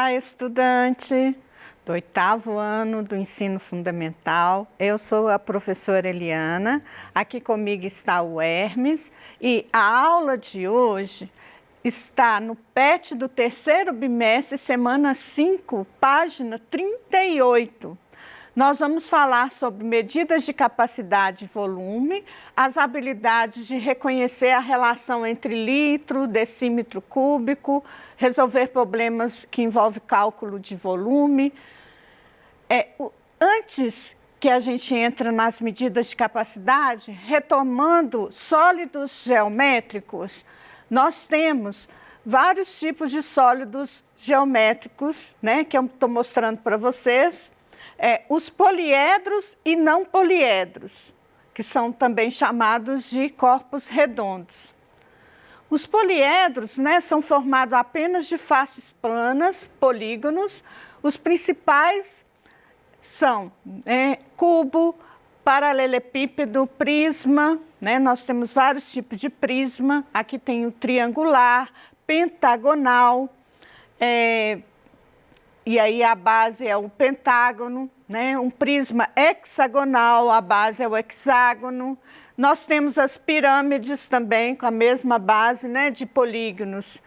Olá, estudante do 8º ano do ensino fundamental. Eu sou a professora Eliana, aqui comigo está o Hermes e a aula de hoje está no PET do 3º bimestre, semana 5, página 38. Nós vamos falar sobre medidas de capacidade e volume, as habilidades de reconhecer a relação entre litro, decímetro cúbico, resolver problemas que envolvem cálculo de volume. Antes que a gente entre nas medidas de capacidade, retomando sólidos geométricos, nós temos vários tipos de sólidos geométricos, né, que eu estou mostrando para vocês. Os poliedros e não poliedros, que são também chamados de corpos redondos. Os poliedros, né, são formados apenas de faces planas, polígonos. Os principais são cubo, paralelepípedo, prisma, né? Nós temos vários tipos de prisma. Aqui tem o triangular, pentagonal, e aí a base é o pentágono, né? Um prisma hexagonal, a base é o hexágono. Nós temos as pirâmides também, com a mesma base, né, de polígonos.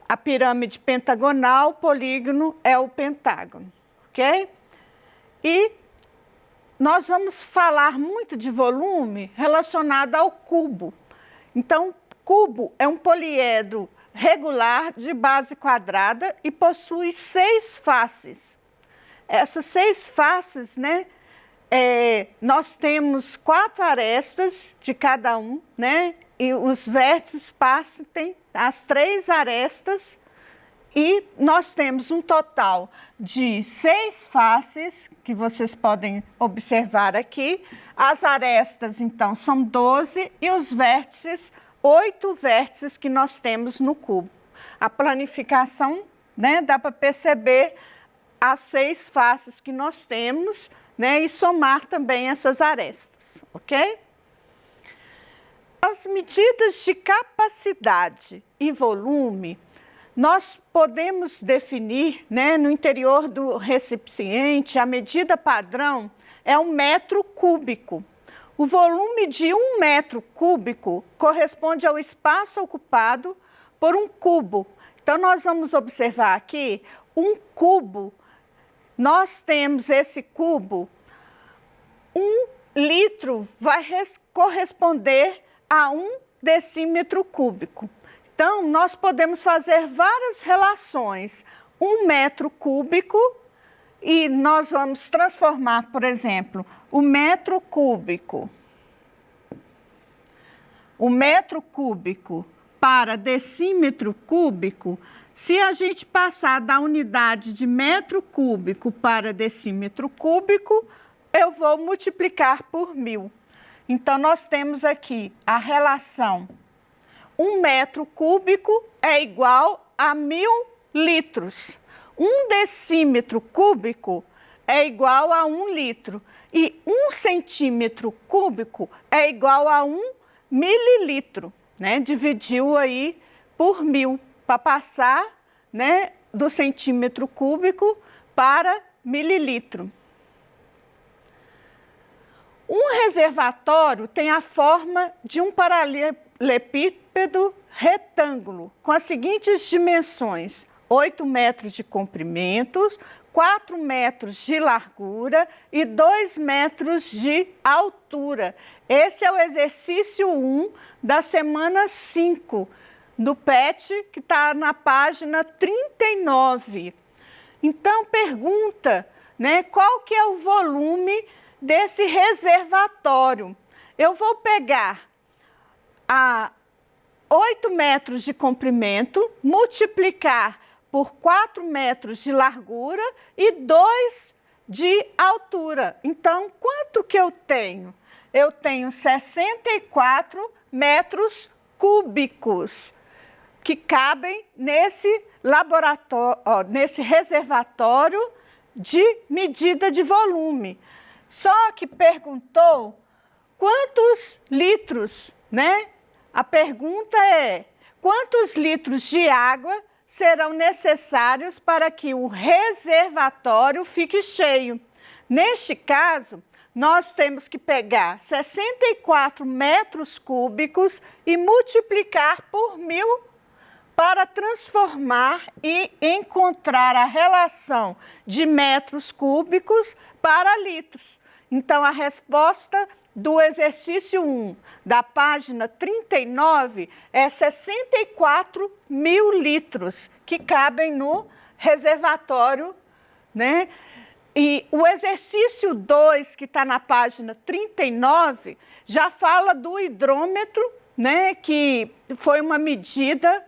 A pirâmide pentagonal, polígono é o pentágono, ok? E nós vamos falar muito de volume relacionado ao cubo. Então, cubo é um poliedro regular de base quadrada e possui 6 faces. Essas 6 faces, né, nós temos 4 arestas de cada um, né, e os vértices partem as 3 arestas e nós temos um total de 6 faces, que vocês podem observar aqui. As arestas, então, são 12 e os vértices 8 vértices que nós temos no cubo. A planificação, né, dá para perceber as 6 faces que nós temos, né, e somar também essas arestas, ok? As medidas de capacidade e volume, nós podemos definir, né, no interior do recipiente, a medida padrão é 1 metro cúbico. O volume de 1 metro cúbico corresponde ao espaço ocupado por um cubo. Então, nós vamos observar aqui um cubo. Nós temos esse cubo, 1 litro vai corresponder a 1 decímetro cúbico. Então, nós podemos fazer várias relações. 1 metro cúbico e nós vamos transformar, por exemplo, o metro cúbico para decímetro cúbico. Se a gente passar da unidade de metro cúbico para decímetro cúbico, eu vou multiplicar por 1000. Então, nós temos aqui a relação 1 metro cúbico é igual a 1000 litros. 1 decímetro cúbico é igual a 1 litro. E 1 centímetro cúbico é igual a 1 mililitro, né? Dividiu aí por 1000, para passar, né, do centímetro cúbico para mililitro. Um reservatório tem a forma de um paralelepípedo retângulo, com as seguintes dimensões: 8 metros de comprimento, 4 metros de largura e 2 metros de altura. Esse é o exercício 1 da semana 5 do PET, que está na página 39. Então, pergunta, né, qual que é o volume desse reservatório? Eu vou pegar 8 metros de comprimento, multiplicar por 4 metros de largura e 2 de altura. Então, quanto que eu tenho? Eu tenho 64 metros cúbicos que cabem nesse laboratório, nesse reservatório de medida de volume. Só que perguntou quantos litros, né? A pergunta é: quantos litros de água serão necessários para que o reservatório fique cheio. Neste caso, nós temos que pegar 64 metros cúbicos e multiplicar por 1000 para transformar e encontrar a relação de metros cúbicos para litros. Então, a resposta do exercício 1 da página 39 é 64 mil litros que cabem no reservatório, né? E o exercício 2, que está na página 39, já fala do hidrômetro, né? Que foi uma medida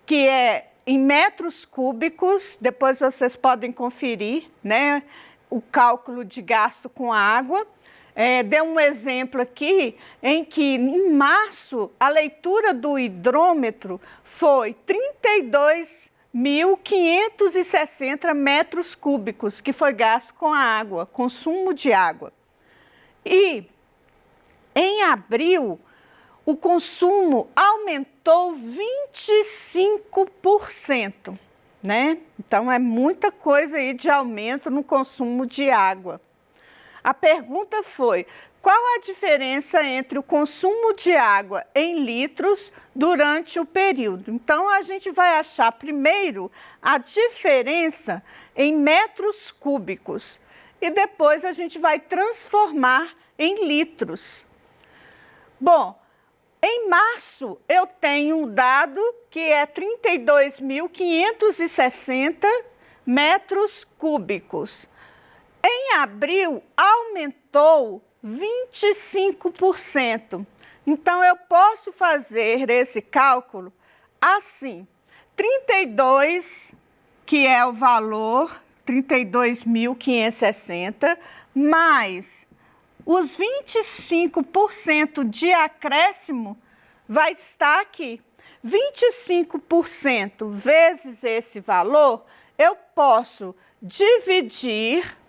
que é em metros cúbicos, depois vocês podem conferir, né? O cálculo de gasto com água. Deu um exemplo aqui em que, em março, a leitura do hidrômetro foi 32.560 metros cúbicos, que foi gasto com a água, consumo de água. E, em abril, o consumo aumentou 25%, né? Então, é muita coisa aí de aumento no consumo de água. A pergunta foi: qual a diferença entre o consumo de água em litros durante o período? Então, a gente vai achar primeiro a diferença em metros cúbicos e depois a gente vai transformar em litros. Bom, em março eu tenho um dado que é 32.560 metros cúbicos. Em abril, aumentou 25%. Então, eu posso fazer esse cálculo assim: 32, que é o valor, 32.560, mais os 25% de acréscimo vai estar aqui. 25% vezes esse valor, eu posso dividir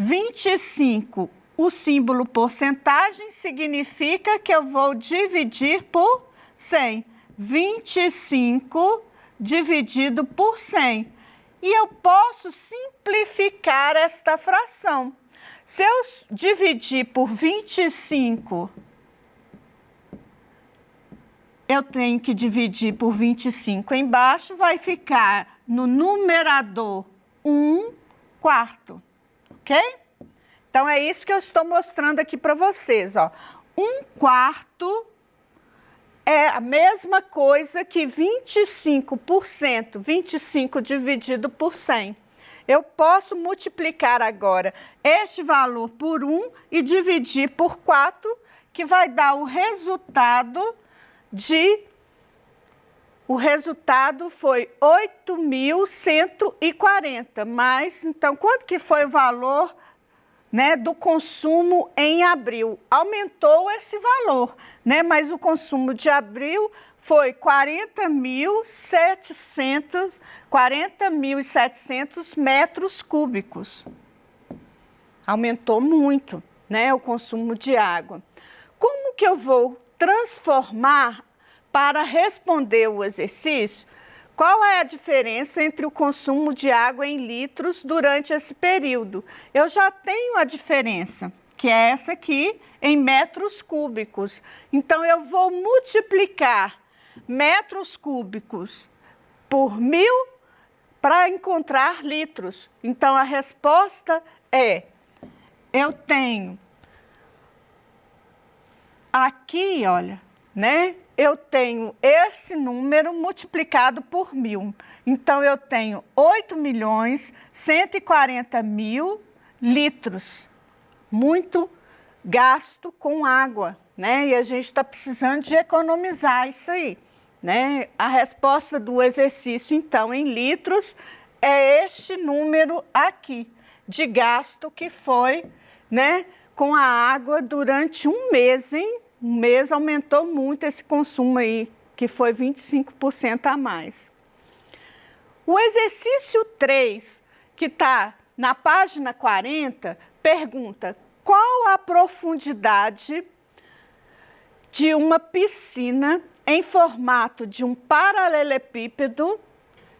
25, o símbolo porcentagem significa que eu vou dividir por 100. 25 dividido por 100. E eu posso simplificar esta fração. Se eu dividir por 25, eu tenho que dividir por 25 embaixo, vai ficar no numerador 1/4. Ok? Então, é isso que eu estou mostrando aqui para vocês, ó. 1/4 é a mesma coisa que 25%, 25 dividido por 100. Eu posso multiplicar agora este valor por 1 e dividir por 4, que vai dar o resultado de... O resultado foi 8.140, mas, então, quanto que foi o valor, né, do consumo em abril? Aumentou esse valor, né, mas o consumo de abril foi 40.700 metros cúbicos. Aumentou muito, né, o consumo de água. Como que eu vou transformar para responder o exercício? Qual é a diferença entre o consumo de água em litros durante esse período? Eu já tenho a diferença, que é essa aqui, em metros cúbicos. Então, eu vou multiplicar metros cúbicos por 1000 para encontrar litros. Então, a resposta é, eu tenho aqui, olha, né? Eu tenho esse número multiplicado por 1000. Então, eu tenho 8.140.000 litros. Muito gasto com água, né? E a gente está precisando de economizar isso aí, né? A resposta do exercício, então, em litros, é este número aqui, de gasto que foi, né, com a água durante um mês, hein? Um mês aumentou muito esse consumo aí, que foi 25% a mais. O exercício 3, que está na página 40, pergunta: qual a profundidade de uma piscina em formato de um paralelepípedo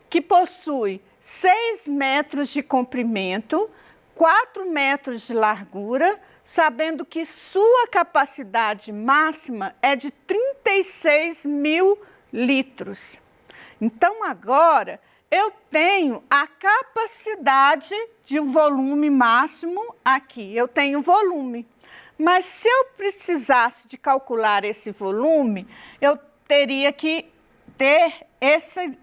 que possui 6 metros de comprimento, 4 metros de largura, sabendo que sua capacidade máxima é de 36 mil litros. Então, agora, eu tenho a capacidade de um volume máximo aqui. Eu tenho volume. Mas se eu precisasse de calcular esse volume, eu teria que ter esse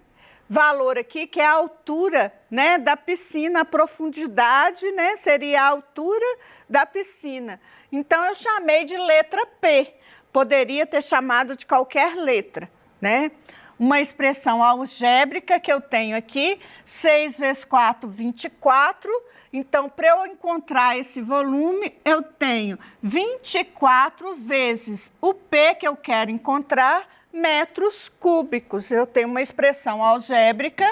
valor aqui, que é a altura, né, da piscina, a profundidade, né, seria a altura da piscina. Então, eu chamei de letra P. Poderia ter chamado de qualquer letra, né? Uma expressão algébrica que eu tenho aqui, 6 vezes 4, 24. Então, para eu encontrar esse volume, eu tenho 24 vezes o P que eu quero encontrar, metros cúbicos. Eu tenho uma expressão algébrica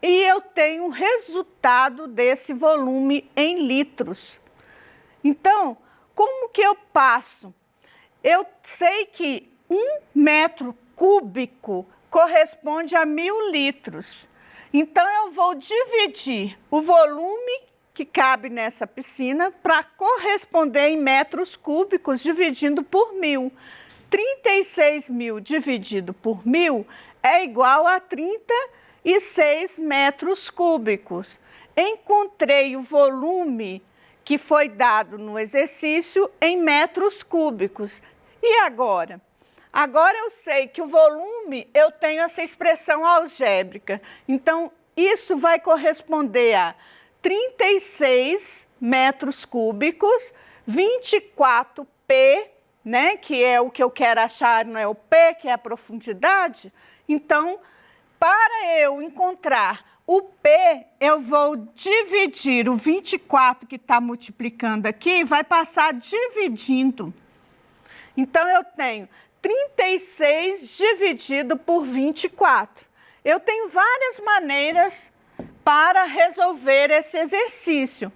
e eu tenho o resultado desse volume em litros. Então, como que eu passo? Eu sei que 1 metro cúbico corresponde a 1000 litros. Então, eu vou dividir o volume que cabe nessa piscina para corresponder em metros cúbicos, dividindo por 1000. 36 mil dividido por 1000 é igual a 36 metros cúbicos. Encontrei o volume que foi dado no exercício em metros cúbicos. E agora? Agora eu sei que o volume, eu tenho essa expressão algébrica. Então, isso vai corresponder a 36 metros cúbicos, 24P, né, que é o que eu quero achar, não é o P, que é a profundidade. Então, para eu encontrar o P, eu vou dividir o 24 que está multiplicando aqui, vai passar dividindo. Então, eu tenho 36 dividido por 24. Eu tenho várias maneiras para resolver esse exercício.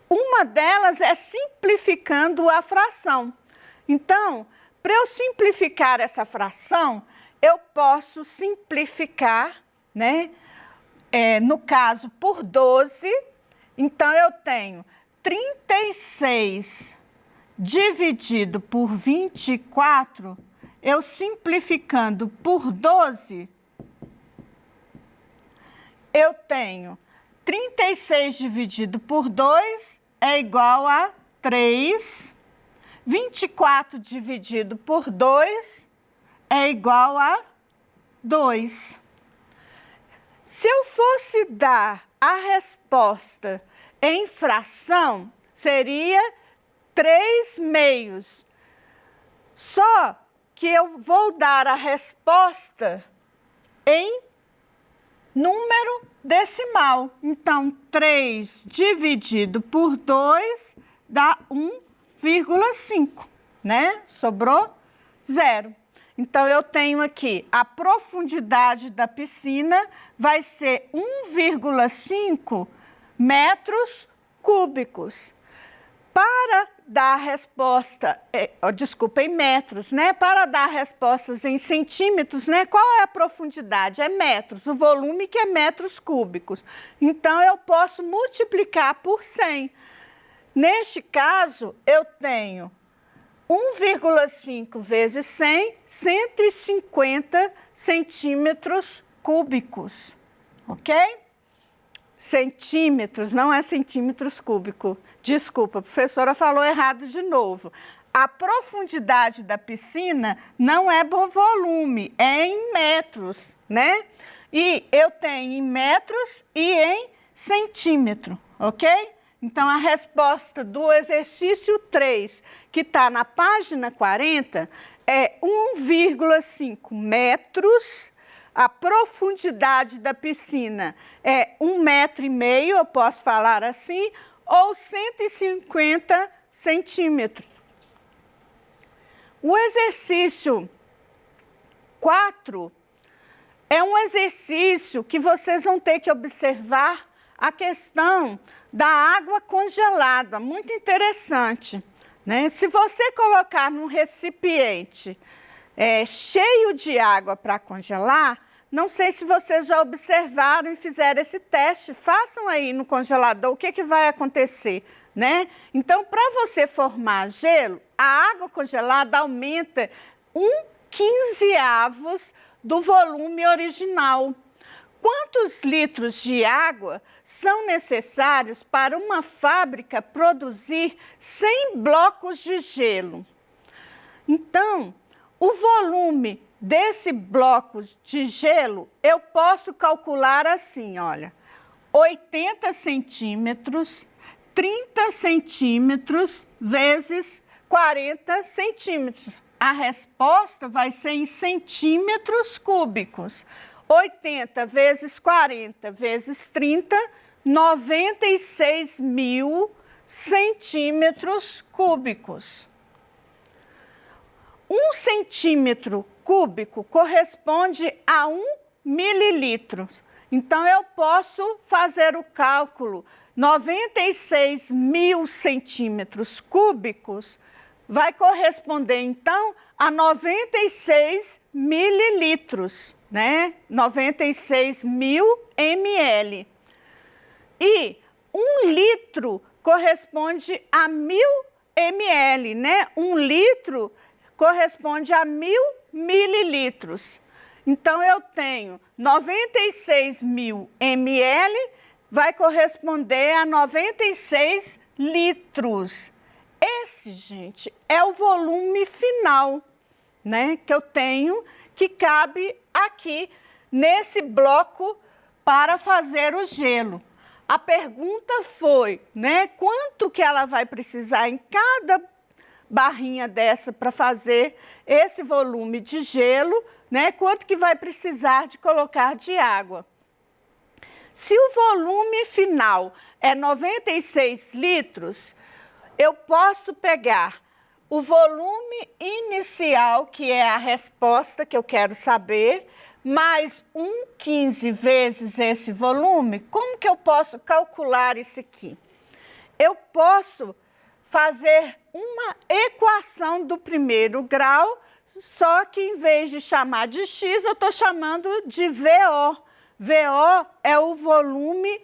Uma delas é simplificando a fração. Então, para eu simplificar essa fração, eu posso simplificar, né? No caso, por 12. Então, eu tenho 36 dividido por 24, eu simplificando por 12, eu tenho 36 dividido por 2 é igual a 3. 24 dividido por 2 é igual a 2. Se eu fosse dar a resposta em fração, seria 3 meios. Só que eu vou dar a resposta em número decimal. Então, 3 dividido por 2 dá 1,5, né? Sobrou 0. Então, eu tenho aqui a profundidade da piscina vai ser 1,5 metros cúbicos. Para dar a resposta, em metros, né? Para dar respostas em centímetros, né? Qual é a profundidade? É metros, o volume que é metros cúbicos. Então, eu posso multiplicar por 100. Neste caso, eu tenho 1,5 vezes 100, 150 centímetros cúbicos, ok? Centímetros, não é centímetros cúbicos. Desculpa, a professora falou errado de novo. A profundidade da piscina não é por volume, é em metros, né? E eu tenho em metros e em centímetro, ok? Então, a resposta do exercício 3, que está na página 40, é 1,5 metros. A profundidade da piscina é 1,5 metro, eu posso falar assim, ou 150 centímetros. O exercício 4 é um exercício que vocês vão ter que observar a questão da água congelada, muito interessante, né? Se você colocar num recipiente cheio de água para congelar, Não sei se vocês já observaram e fizeram esse teste. Façam aí no congelador o que vai acontecer, né? Então, para você formar gelo, a água congelada aumenta 1/15 do volume original. Quantos litros de água são necessários para uma fábrica produzir 100 blocos de gelo? Então, o volume desse bloco de gelo, eu posso calcular assim, olha, 80 centímetros, 30 centímetros vezes 40 centímetros. A resposta vai ser em centímetros cúbicos. 80 vezes 40 vezes 30, 96.000 centímetros cúbicos. 1 centímetro cúbico corresponde a 1 mililitro. Então, eu posso fazer o cálculo. 96.000 centímetros cúbicos vai corresponder, então, a 96 mililitros, né? 96.000 ml. E 1 litro corresponde a 1.000 ml, né? 1 litro corresponde a 1.000 mililitros. Então, eu tenho 96.000 ml, vai corresponder a 96 litros. Esse, gente, é o volume final, né, que eu tenho, que cabe aqui nesse bloco para fazer o gelo. A pergunta foi, né, quanto que ela vai precisar em cada barrinha dessa para fazer esse volume de gelo, né, quanto que vai precisar de colocar de água. Se o volume final é 96 litros, eu posso pegar o volume inicial, que é a resposta que eu quero saber, mais 1/15 vezes esse volume. Como que eu posso calcular isso aqui? Eu posso fazer uma equação do primeiro grau, só que em vez de chamar de X, eu estou chamando de VO. VO é o volume,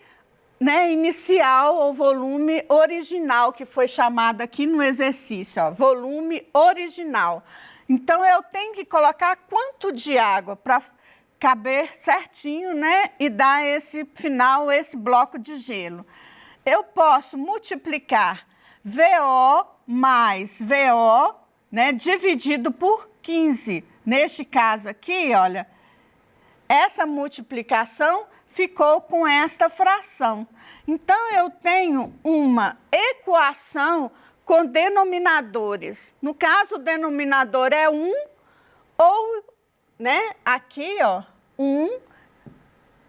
né, inicial, ou volume original, que foi chamado aqui no exercício, ó, volume original. Então, eu tenho que colocar quanto de água para caber certinho, né, e dar esse final, esse bloco de gelo. Eu posso multiplicar VO mais VO, né, dividido por 15. Neste caso aqui, olha, essa multiplicação ficou com esta fração. Então, eu tenho uma equação com denominadores. No caso, o denominador é 1, ou, né, aqui, ó, 1,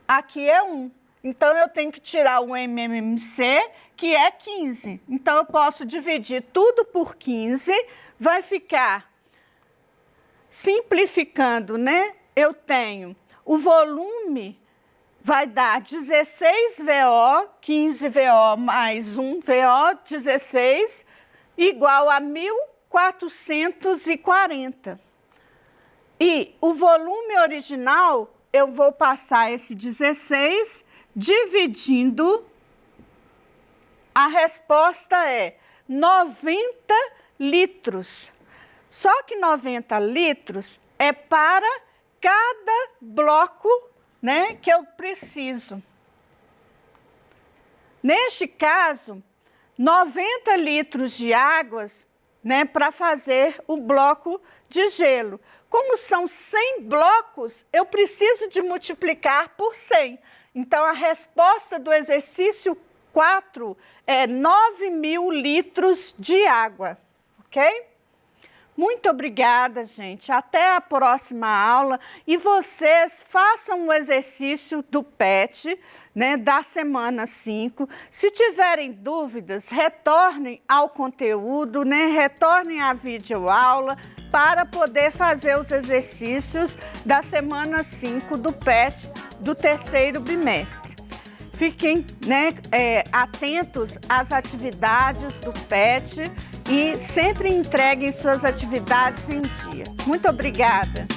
aqui é 1. Então, eu tenho que tirar o MMC, que é 15. Então, eu posso dividir tudo por 15, vai ficar, simplificando, né, eu tenho o volume, vai dar 16 VO, 15 VO mais 1 VO, 16, igual a 1.440. E o volume original, eu vou passar esse 16 dividindo, a resposta é 90 litros. Só que 90 litros é para cada bloco, né, que eu preciso. Neste caso, 90 litros de águas, né, para fazer o bloco de gelo. Como são 100 blocos, eu preciso de multiplicar por 100. Então, a resposta do exercício 4 é 9.000 litros de água, ok? Muito obrigada, gente. Até a próxima aula. E vocês façam o exercício do PET, né, da semana 5. Se tiverem dúvidas, retornem ao conteúdo, né, retornem à videoaula para poder fazer os exercícios da semana 5 do PET do terceiro bimestre. Fiquem, né, atentos às atividades do PET e sempre entreguem suas atividades em dia. Muito obrigada!